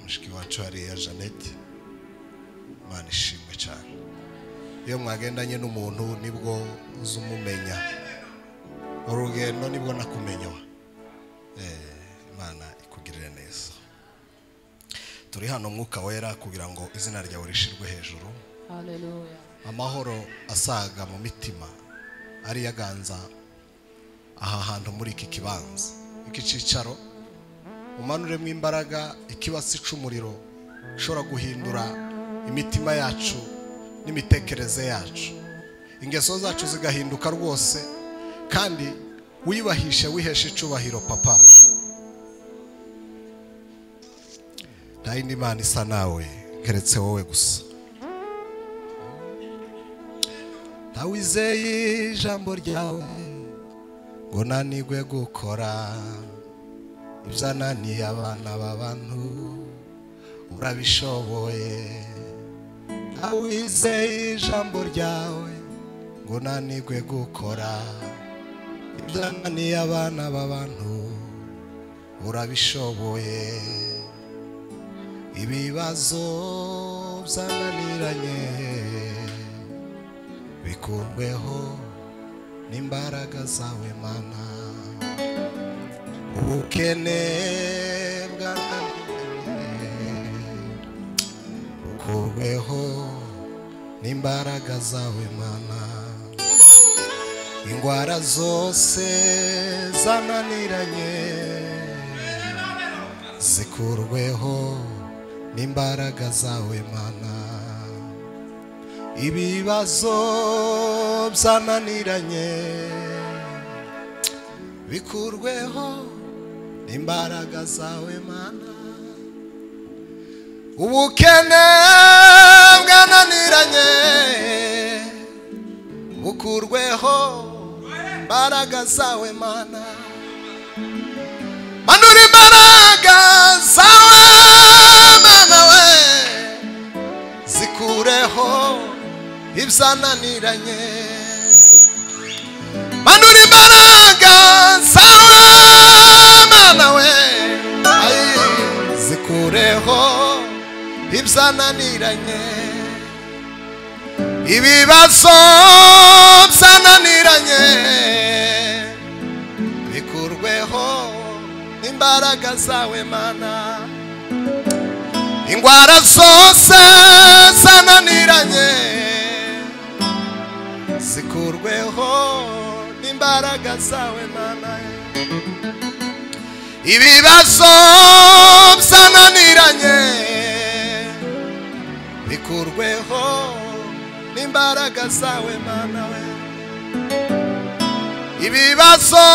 mushiki wacu hariya Jeannette Imana ishimwe cyane. Iyo mwagendanye n'umuntu nibwo uzumumenya, urugendo nibwo nakumenyewa. Imana ikugirire neza. Turi hano mwuka wera kugira ngo izina ryawe rishirwe hejuru. Haleluya. Amahoro asaga mu mitima ari yaganza aha hantu muri iki kibanza, iki cicaro. Umanure mu imbaraga ikibasi c'umuriro shora guhindura imitima yacu n'imitekereze yacu, ingeso zacu zigahinduka rwose, kandi wibahishe wiheshe icubahiro papa. Nta yindi Mana isa nawe keretse wowe gusa. Ntawizeye ijambo ryawe ngo nanigwe gukora ibyananiye abana b'abantu, urabishoboye. Ntawizeye ijambo ryawe ngo nanigwe gukora ibyananiye abana b'abantu, urabishoboye. Ibibazo byananiranye bikurweho n'imbaraga zawe Mana. Ubukene bwananiranye bukurweho n'imbaraga zawe Mana. Ingwara zose zananiranye zikurweho n'imbaraga zawe Mana. Ibibazo byananiranye bikurweho n'imbaraga zawe Mana. Ubukene bwananiranye bukurweho imbaraga zawe Mana. Manura imbaraga zawe Mana we, zikureho ibyananiranye. Manura imbaraga zawe Mana we, zikureho ibyananiranye. Ibibazo byananiranye bikurweho imbaraga zawe Mana. Ingwara zose zananiranye zikurweho n'imbaraga zawe Mana. Ibibazo byananiranye bikurweho n'imbaraga zawe Mana we. Ibibazo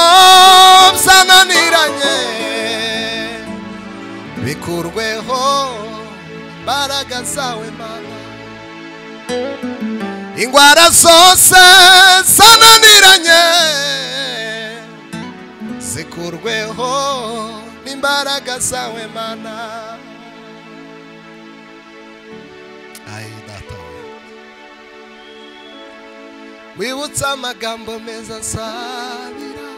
byananiranye bikurweho imbaraga zawe Mana. Ingwara zose zananiranye zikurweho n'imbaraga zawe Mana. Wibutsa amagambo meza nsabira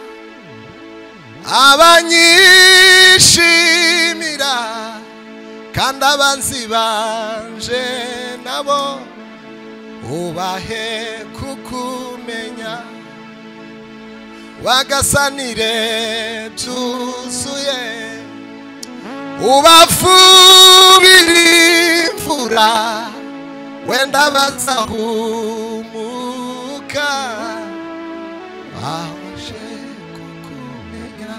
abanyishimira, kandi abanzi banje nabo ubahe kukumenya. Wagasanire byuzuye ubafubire imfura, wenda bazahumuka babashe kukumenya.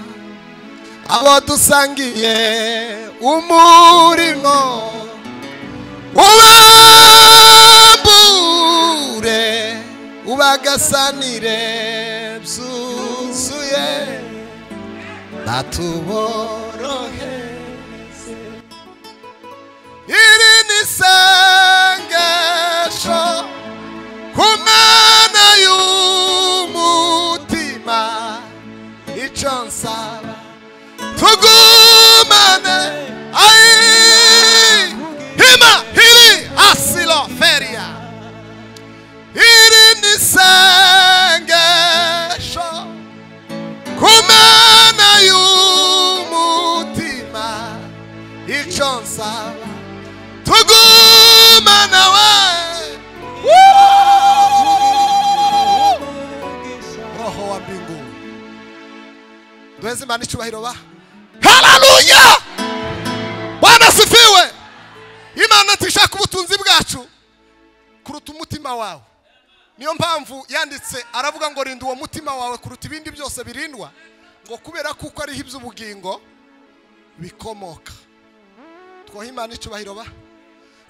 Abo dusangiye umurimo ubambure, ubagasanire byuzuye, natuborohereze. Iri ni isengesho ku Mana y'umutima, icyo nsaba tugumane. Hima hiri asilo feria. Iri ni isengesho ku Mana y'umutima, icyo nsaba tuguma nawe roho wa mbinguni duheze Imana icyubahiro ba haleluya Bwana asifiwe Imana tishaka ubutunzi bwacu kuruta umutima wawe niyo mpamvu yanditse aravuga ngo rinda uwo mutima wawe kuruta ibindi byose birindwa ngo kubera kuko ari iby'ubugingo bikomoka twoha Imana icyubahiro ba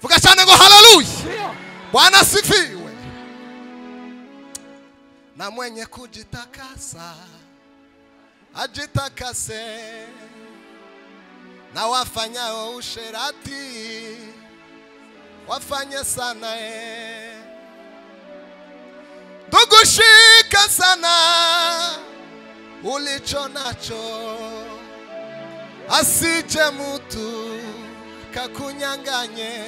vuga cyane ngo haleluya Bwana asifiwe na mwenye kujitakasa ajitakase na wafanyao usherati wafanye sana ndugushika sana ulicho nacho asije mtu kakunyanganye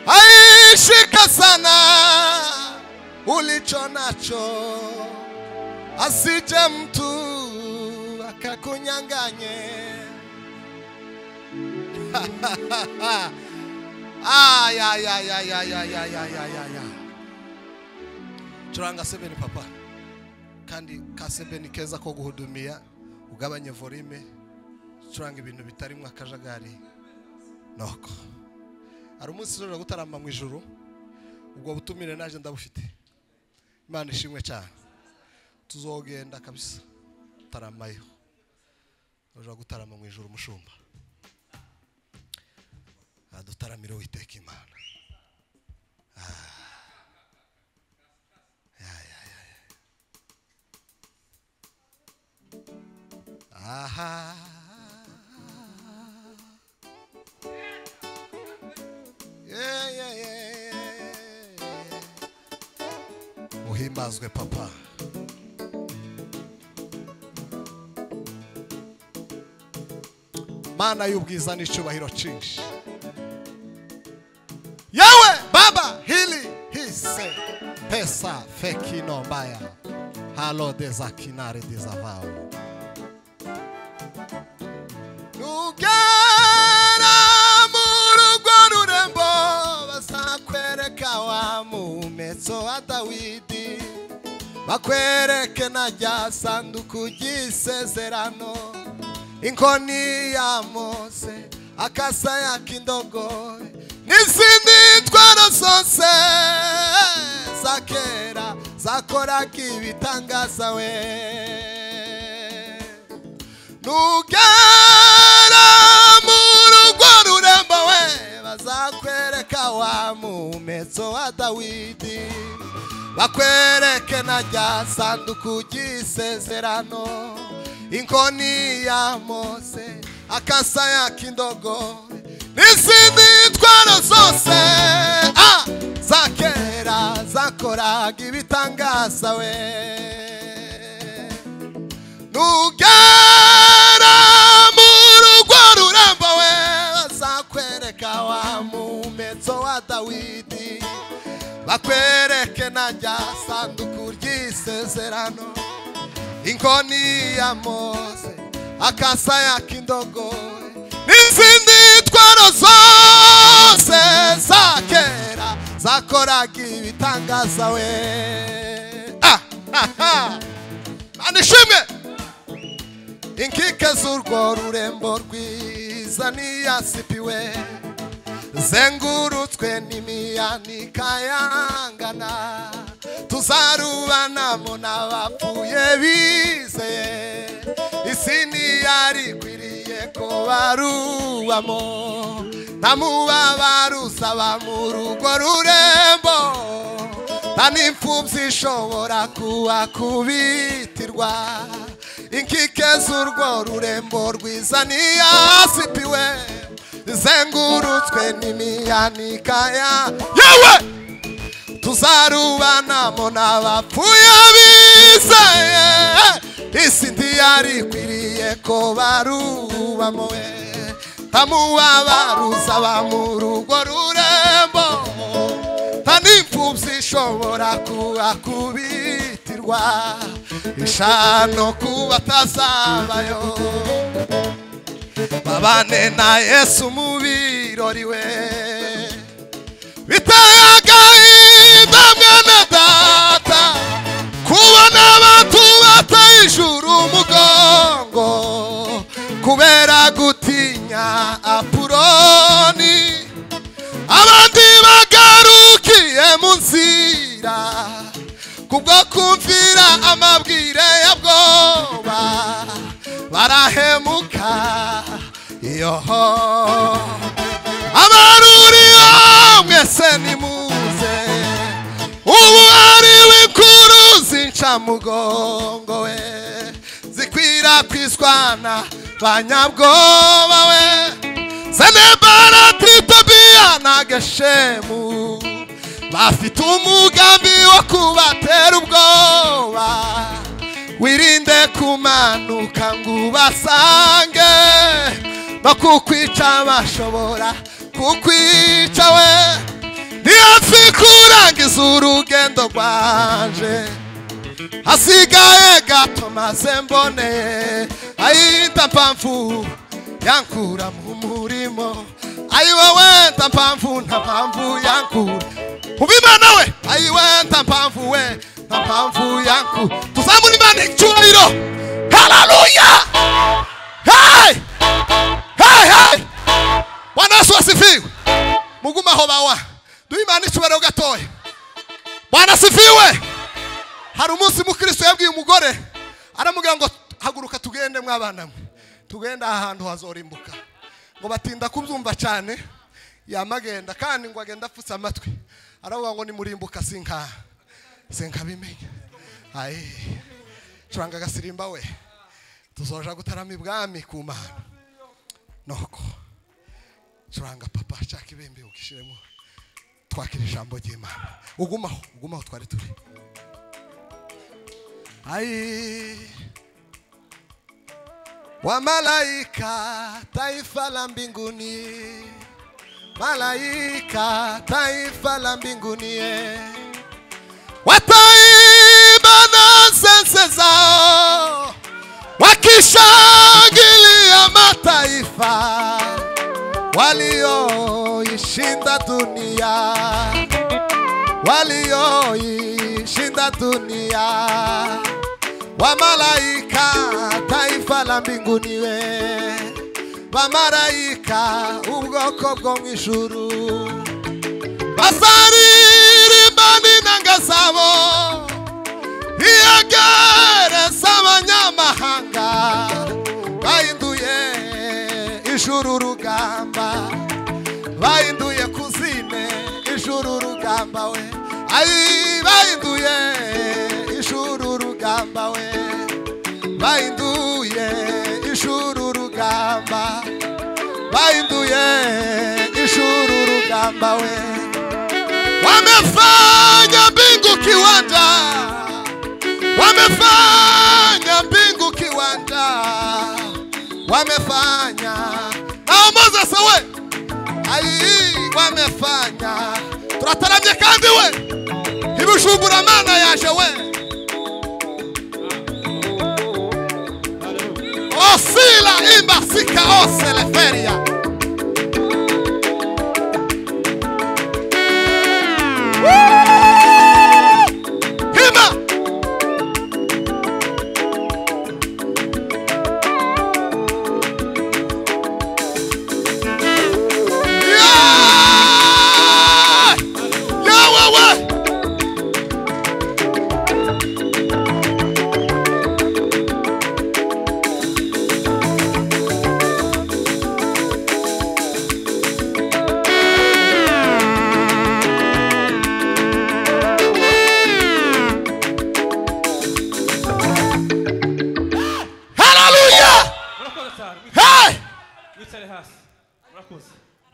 aishika sana ulicho nacho asije mtu akakunyanganye Churanga sebeni papa kandi ka sebeni keza ko guhudumia ugabanye volume churanga ibintu bitarimwe akajagari noko ari umunsi rero gutarama mu ijuru ubwo butumire naje ndabufite Imana ishimwe cyane tuzogenda kabisa taramayo uja gutarama mu ijuru mushumba adutaramira witeka Imana aha uhimbazwe papa Mana y'ubwiza n'icyubahiro cyinshi yawe baba hili hise pesa fekino mbaya halo dezakinare dezavao nugera mu rugo rurembo bazakwereka wa mumetso wa Dawidi bakwereke na rya sanduku ry'isezerano inkoni ya Mose akasaya k'indogobe n'izindi ntwaro zose za kera zakoraga ibitangaza we nugera mu rugo rurembo we bazakwereka wa mumetso wa Dawidi bakwereke na rya sanduku ry'isezerano inkoni ya Mose akasaya k'indogobe n'izindi ntwaro zose za kera zakoraga ibitangaza we nugera mu rugo rurembo we bazakwereka wa mumetso wa Dawidi bakwereke na rya sanduku ry'isezerano inkoni ya Mose akasaya k'indogobe n'izindi ntwaro zose za kera zakoraga ibitangaza we anishimwe inkike z'urwo rurembo rwiza niyasipiwe zengurutswe n'imiyanika yangana tuzarubanamo n'abapfuye bizeye isi ntiyari kwiriye ko barubamo nta mubabaro uzaba mu rugo rurembo nta n'imfubyi ishobora kubakubitirwa inkike z'urwo rurembo rwiza niyasipiwe zengurutswe n'imiyanika yawe tuzarubanamo n'abapfuye bizeye isi ntiyari kwiriye ko barubamo we nta mubabaro uzaba mu rugo rurembo nta n'imfubyi ishobora kubakubitirwa ishano kuba atazabayo babane na Yesu mu birori we biteye agahinda mwene data kubona abantu bataye ijuru umugongo kubera gutinya Apuroni abandi bagarukiye mu nzira kubwo kumvira amabwire ya bwoba barahemuka yoho abaruriyo mwese nimuze ubu ari w'inkuru z'incamugongo we zikwirakwizwana banyabwoba we Sanbalati Tobiya na Geshemu bafite umugambi wo kubatera ubwoba wirinde kumanuka ngo basange bakukwica bashobora kukwica we ntihafi kurangiza urugendo rwanje hasigaye gato maze mbone ayita mpamvu yankura mu murimo ayiwe nta mpamvu nta mpamvu yankura ubimana we ayiwe nta mpamvu we nta mpamvu yankura tuzamura Imana icyubahiro haleluya hey hey hey Bwana Yesu asifiwe muguma aho bawa duhe Imana icyubahiro gatoya Bwana asifiwe hari umunsi mukristo yabwiye umugore aramubwira ngo haguruka tugende mwabana mwe tugenda ahantu hazorimbuka ngo batinda kubyumva cyane yamagenda kandi ngo agenda afutse amatwi aravuga ngo nimurimbuka sinka bimenya ayi curanga gasirimba we tuzoja gutarama ibwami ku Mana noko curanga papa cyaka ibembe ukishiremo twakira ijambo ry'Imana ugumaho twari turi ayi wa malaika taifa la mbinguni malaika taifa la mbinguni wataimba na sense zao wakishangilia mataifa walioishinda dunia wa malaika taifa la mbinguni we wa malaika ubwoko bwo mw'ijuru basaririmba n'inanga zabo iyegereza abanyamahanga bahinduye ijuru rugamba bahinduye kuzine ijuru rugamba we ayi bahinduye ijuru rugamba we bahinduye ijuru rugamba bahinduye ijuru rugamba we wamefanya mbingu kiwanja wamefanya mbingu kiwanja wamefanya na Moses we ayi wamefanya turataramye kandi we ibishumbura Mana yaje we Osila imba sika oseleferia Hima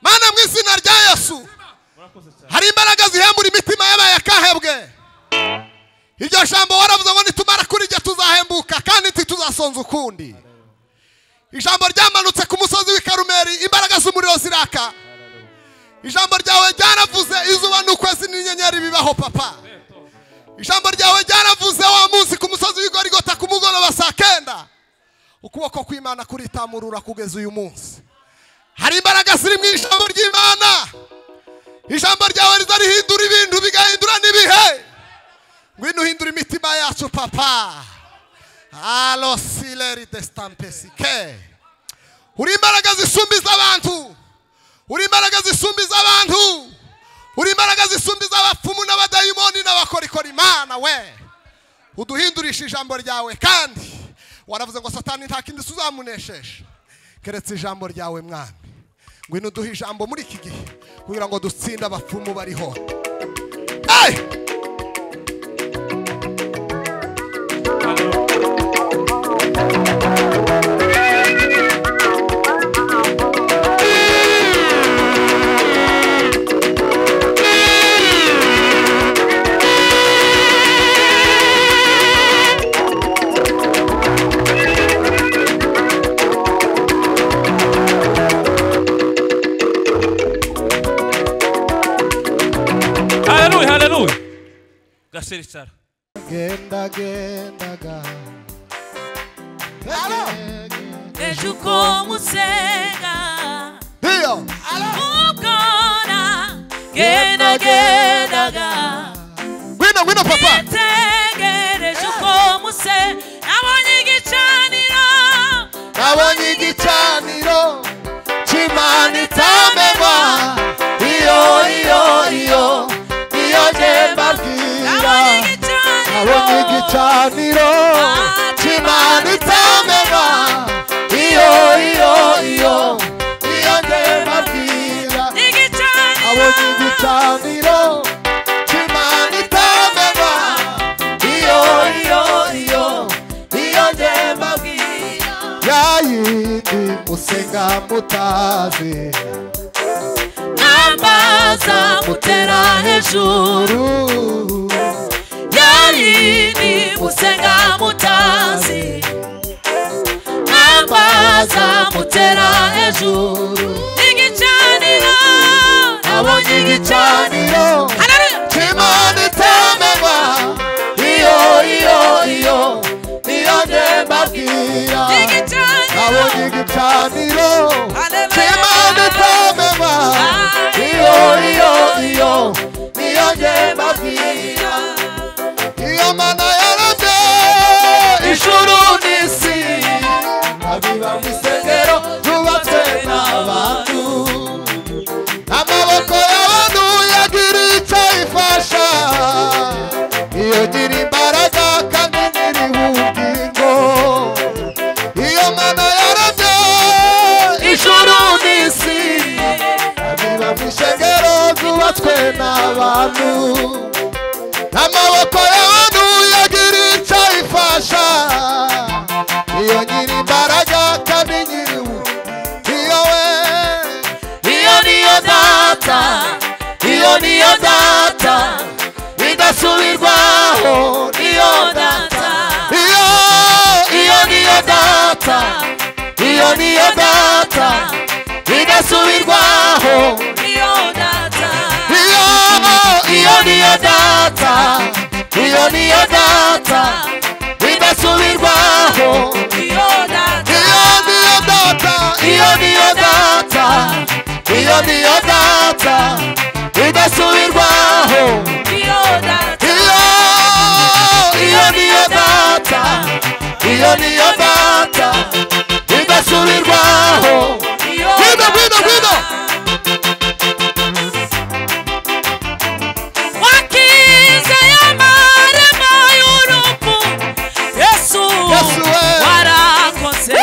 Mana mw'izina rya Yesu hari imbaraga zihembura imitima y'abayakahebwe iryo jambo waravuze ngo nitumara kuri ryo tuzahembuka kandi ntituzasonza ukundi ijambo ryamanutse ku musozi w'i Karumeli imbaraga z'umuriro ziraka ijambo ryawe ryaravuze izuba n'ukwezi n'inyenyeri bibaho papa ijambo ryawe ryaravuze wa munsi ku musozi w'i Gorigota ku mugoroba saa 9 ukuboko kw'Imana kuritamurura kugeza uyu munsi hari imbaraga ziri mu ijambo ry'Imana. Ijambo ryawe rizarihindura ibintu bigahindura n'ibihe. Ngwino uhindura imitima yacu papa. Alo sileri destampesike. Uri imbaraga zisumbiza abantu. Uri imbaraga zisumbiza abantu. Uri imbaraga zisumbiza abapfumu n'abadayimoni n'abakorikora Imana we. Uduhindurisha ijambo ryawe kandi waravuze ngo Satani nta kindi uzamuneshesha keretse ijambo ryawe mwami. Ngwino duhe ijambo muri iki gihe kugira ngo dutsinde abapfumu bariho. Gasiritsara Genda ga Ejuko musenga Dio Ukona Genda ga Gwino papa Tegere Ejuko musenga Nabonye igicaniro Chimani tamema iyo jemba bwira Nabonye igicaniro Chimani tamema iyo jemba bwira Nabonye igicaniro Chimani tamema iyo jemba bwira Yayindi musenga mutazi Nambaza mutera hejuru Yayindi musenga mutazi Nambaza mutera hejuru Igicaniro Nabonye igicaniro Chimani tamema iyo jemba bwira Nabonye igicaniro Chimani tamema iyo jemba bwira Iyo Mana yarabye ijuru n'isi abiba mu isengero zubatswe n'abantu Amaboko y'abantu yagira icyo ifasha Iyo gira imbaraga kandi nyiri ubugingo Iyo Mana yarabye ijuru n'isi abiba mu isengero zubatswe n'abantu Amaboko y'abantu yagira icyo ifasha Iyo nyiri imbaraga kandi nyiri iyo we Iyo niyo data idasubirwaho niyo data Iyo niyo data idasubirwaho niyo data Iyo niyo data idasubirwaho niyo data Iyo niyo data idasubirwaho niyo data Iyo niyo data idasubirwaho Gwino Wakiza y'amarema y'urupfu Yesu warakoze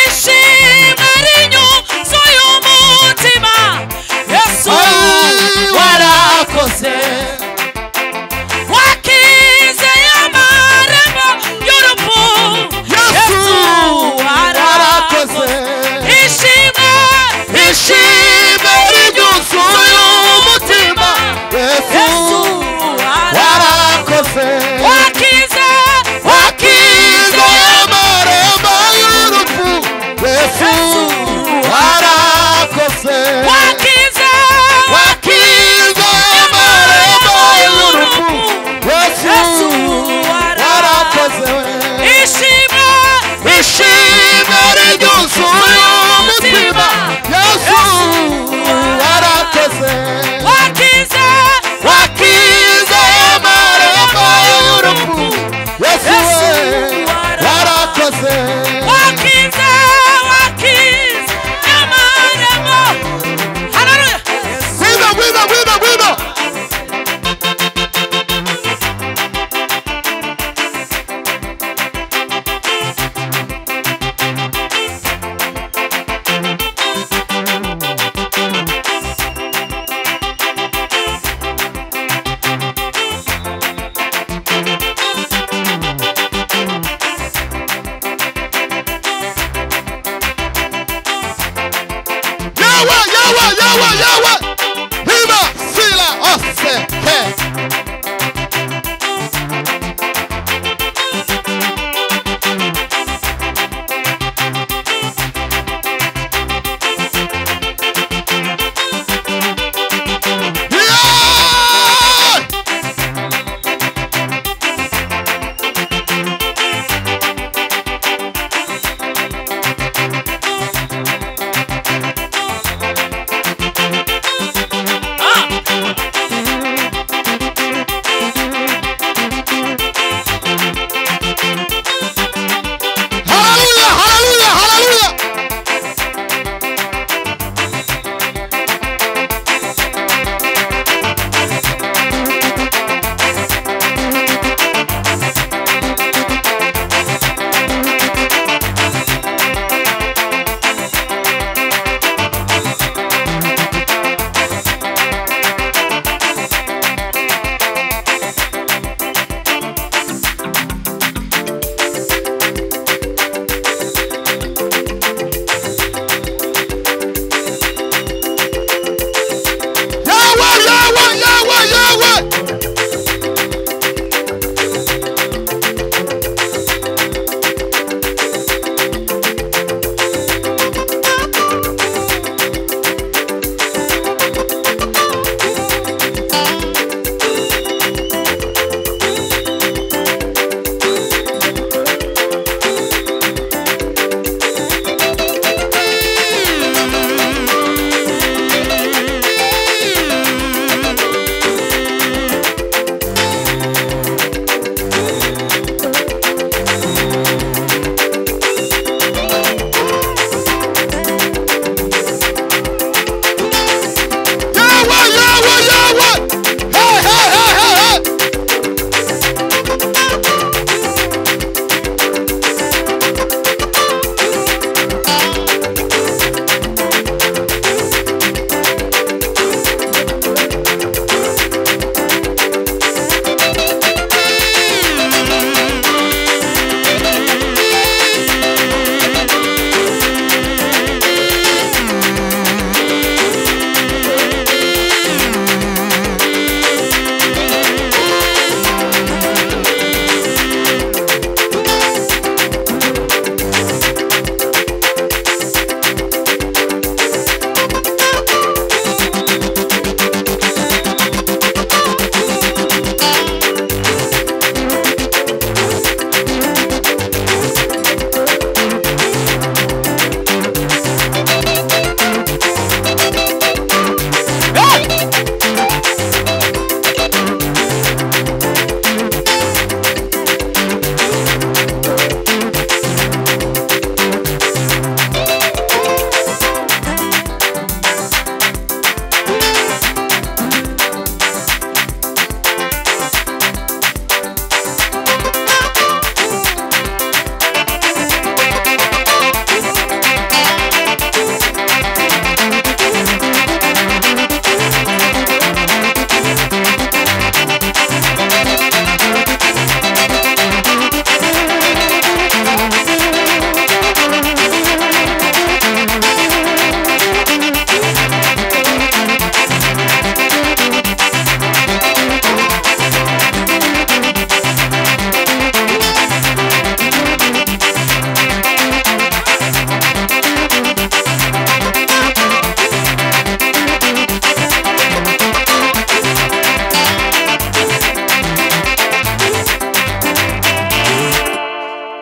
Ishimwe rinyuzuye umutima Yesu warakoze Wakiza y'amarema y'urupfu Hima sila oseke.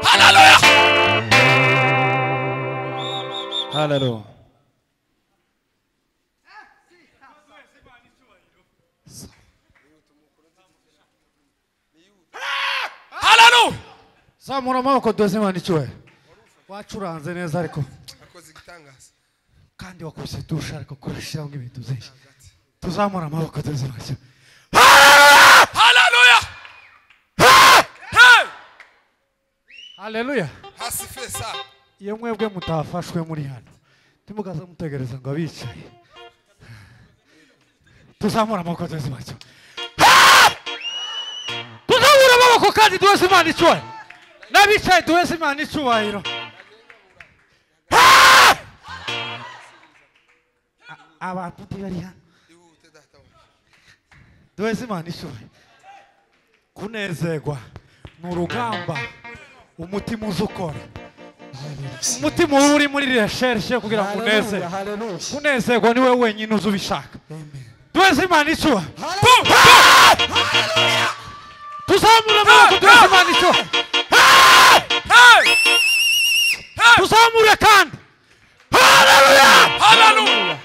Hallelujah. Hallelujah. Zamura amaboko duze Imana icyubahiro. Wacuranze neza ariko akoze igitangaza kandi wakose dusha ariko kurashiraho ibintu byinshi. Tuzamura amaboko duze Imana icyubahiro. Hallelujah. Hallelujah. hasi fesa Iyo mwebwe mutafashwe muri hano timugaza mutegereza ngo abicaye. Tuzamura amaboko duze Imana icyubahiro. Tuzamura amaboko kandi duze Imana icyubahiro. Nabicaye duze Imana icyubahiro. abantu ntibari hano ihute data wawe. duheze Imana ishoboye kunezerwa ni urugamba umutima uzi ukora umutima uba uri muri recherche kugira ngo unezerwe kunezerwa ni wowe wenyine uzi ubishaka duheze Imana ishoboye tuzamure amaboko duheze Imana ishoboye tuzamure kandi haleluya Hallelujah.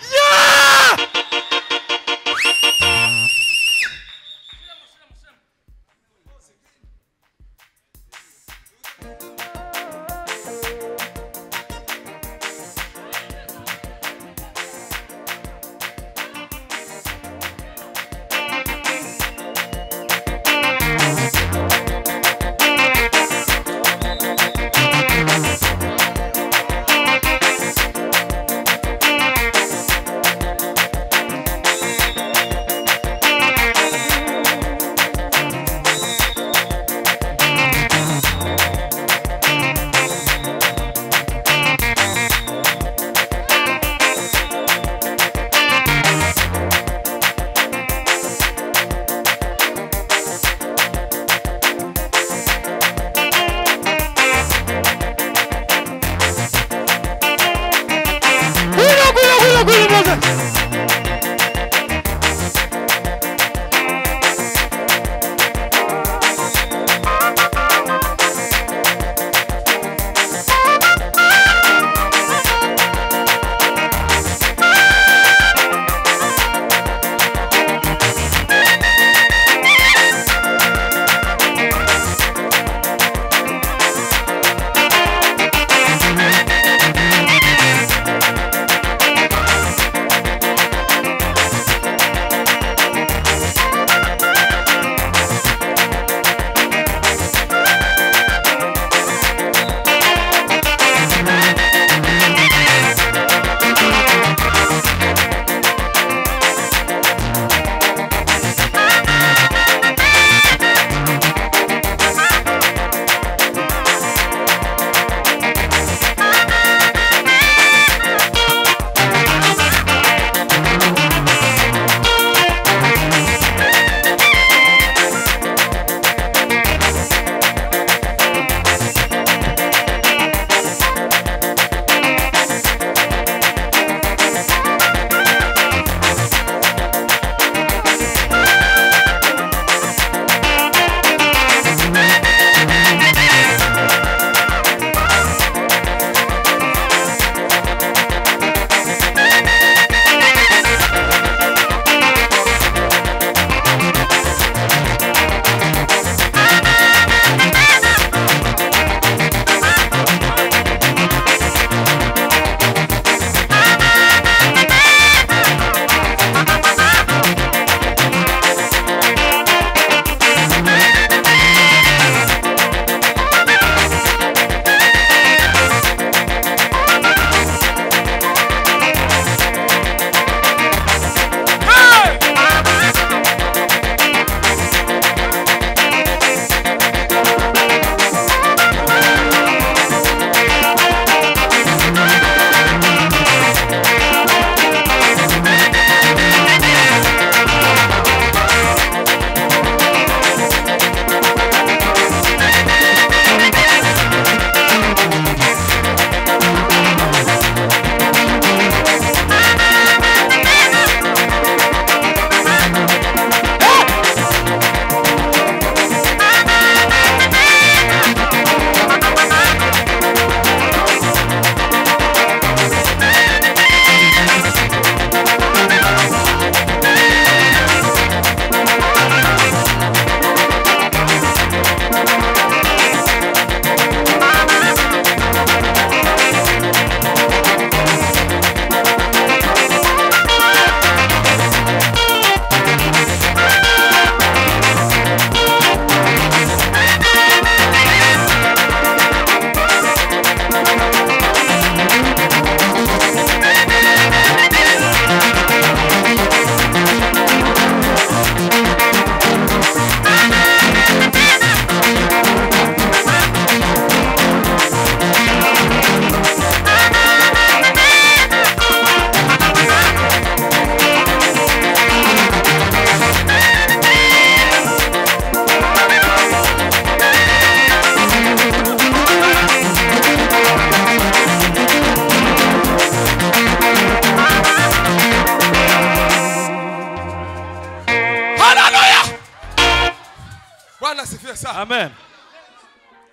Bwana asifiwe sana. Amen.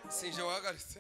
Sinje wahagaritse.